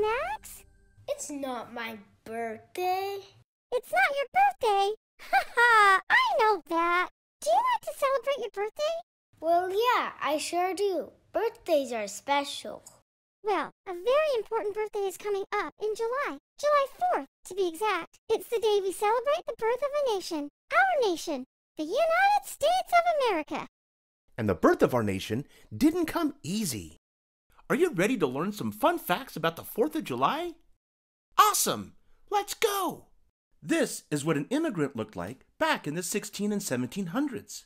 Max? It's not my birthday. It's not your birthday? Haha, I know that. Do you like to celebrate your birthday? Well, yeah, I sure do. Birthdays are special. Well, a very important birthday is coming up in July. July 4th, to be exact. It's the day we celebrate the birth of a nation. Our nation. The United States of America. And the birth of our nation didn't come easy. Are you ready to learn some fun facts about the 4th of July? Awesome! Let's go! This is what an immigrant looked like back in the 16 and 1700s.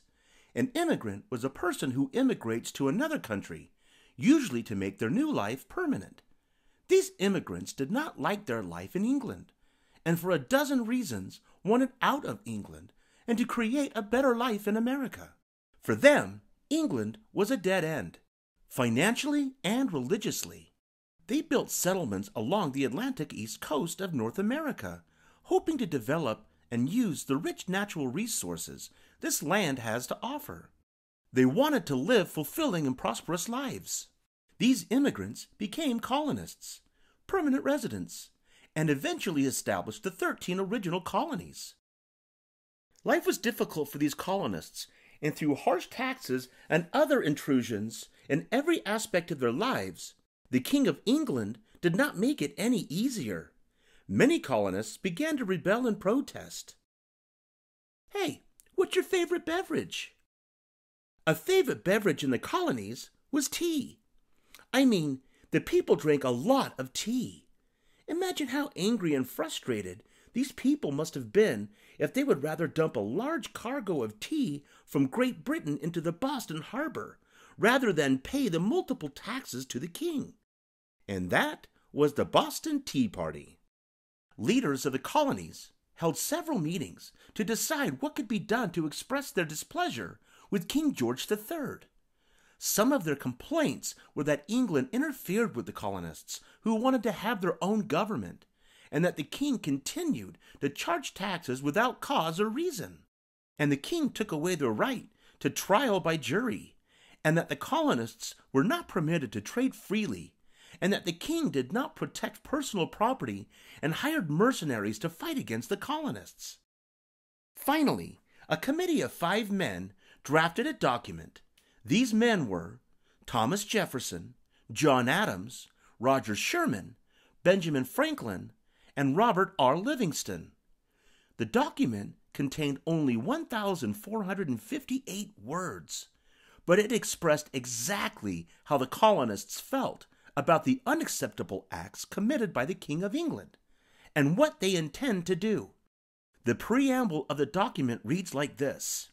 An immigrant was a person who immigrates to another country, usually to make their new life permanent. These immigrants did not like their life in England, and for a dozen reasons wanted out of England and to create a better life in America. For them, England was a dead end, financially and religiously. They built settlements along the Atlantic east coast of North America, hoping to develop and use the rich natural resources this land has to offer. They wanted to live fulfilling and prosperous lives. These immigrants became colonists, permanent residents, and eventually established the 13 original colonies. Life was difficult for these colonists, and through harsh taxes and other intrusions in every aspect of their lives, the King of England did not make it any easier. Many colonists began to rebel and protest. Hey, what's your favorite beverage? A favorite beverage in the colonies was tea. I mean, the people drank a lot of tea. Imagine how angry and frustrated these people must have been if they would rather dump a large cargo of tea from Great Britain into the Boston harbor rather than pay the multiple taxes to the king. And that was the Boston Tea Party. Leaders of the colonies held several meetings to decide what could be done to express their displeasure with King George III. Some of their complaints were that England interfered with the colonists who wanted to have their own government, and that the king continued to charge taxes without cause or reason, and the king took away their right to trial by jury, and that the colonists were not permitted to trade freely, and that the king did not protect personal property and hired mercenaries to fight against the colonists. Finally, a committee of 5 men drafted a document. These men were Thomas Jefferson, John Adams, Roger Sherman, Benjamin Franklin, and Robert R. Livingston. The document contained only 1,458 words, but it expressed exactly how the colonists felt about the unacceptable acts committed by the King of England and what they intend to do. The preamble of the document reads like this: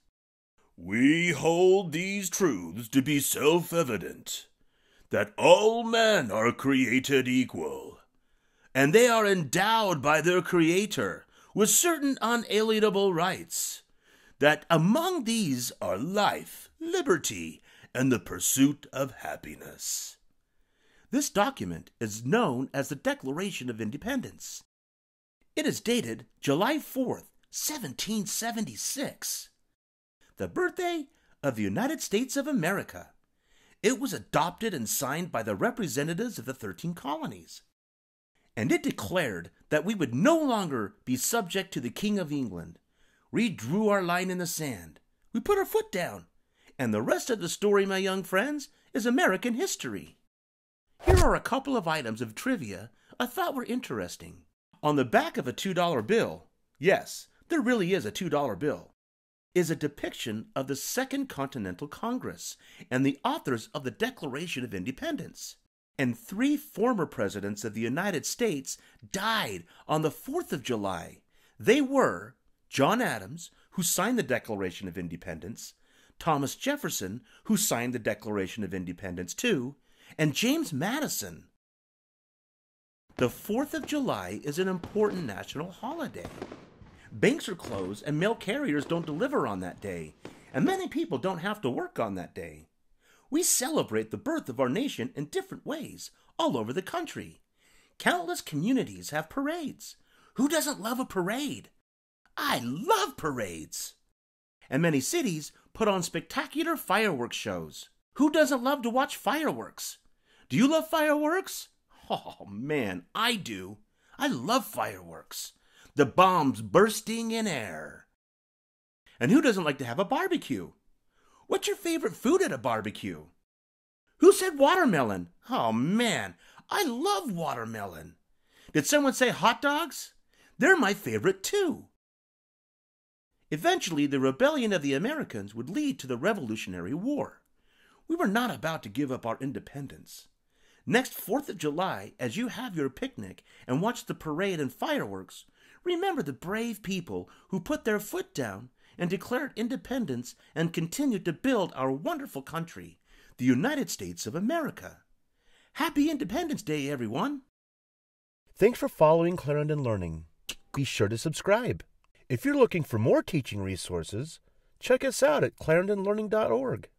"We hold these truths to be self-evident, that all men are created equal, and they are endowed by their Creator with certain unalienable rights, that among these are life, liberty, and the pursuit of happiness." This document is known as the Declaration of Independence. It is dated July 4th, 1776. The birthday of the United States of America. It was adopted and signed by the representatives of the 13 colonies. And it declared that we would no longer be subject to the King of England. We drew our line in the sand. We put our foot down. And the rest of the story, my young friends, is American history. Here are a couple of items of trivia I thought were interesting. On the back of a $2 bill, yes, there really is a $2 bill, is a depiction of the Second Continental Congress and the authors of the Declaration of Independence. And 3 former presidents of the United States died on the 4th of July. They were John Adams, who signed the Declaration of Independence, Thomas Jefferson, who signed the Declaration of Independence too, and James Madison. The 4th of July is an important national holiday. Banks are closed and mail carriers don't deliver on that day, and many people don't have to work on that day. We celebrate the birth of our nation in different ways all over the country. Countless communities have parades. Who doesn't love a parade? I love parades. And many cities put on spectacular fireworks shows. Who doesn't love to watch fireworks? Do you love fireworks? Oh, man, I do. I love fireworks. The bombs bursting in air. And who doesn't like to have a barbecue? What's your favorite food at a barbecue? Who said watermelon? Oh, man, I love watermelon. Did someone say hot dogs? They're my favorite, too. Eventually, the rebellion of the Americans would lead to the Revolutionary War. We were not about to give up our independence. Next 4th of July, as you have your picnic and watch the parade and fireworks, remember the brave people who put their foot down and declared independence and continued to build our wonderful country, the United States of America. Happy Independence Day, everyone! Thanks for following Clarendon Learning. Be sure to subscribe. If you're looking for more teaching resources, check us out at clarendonlearning.org.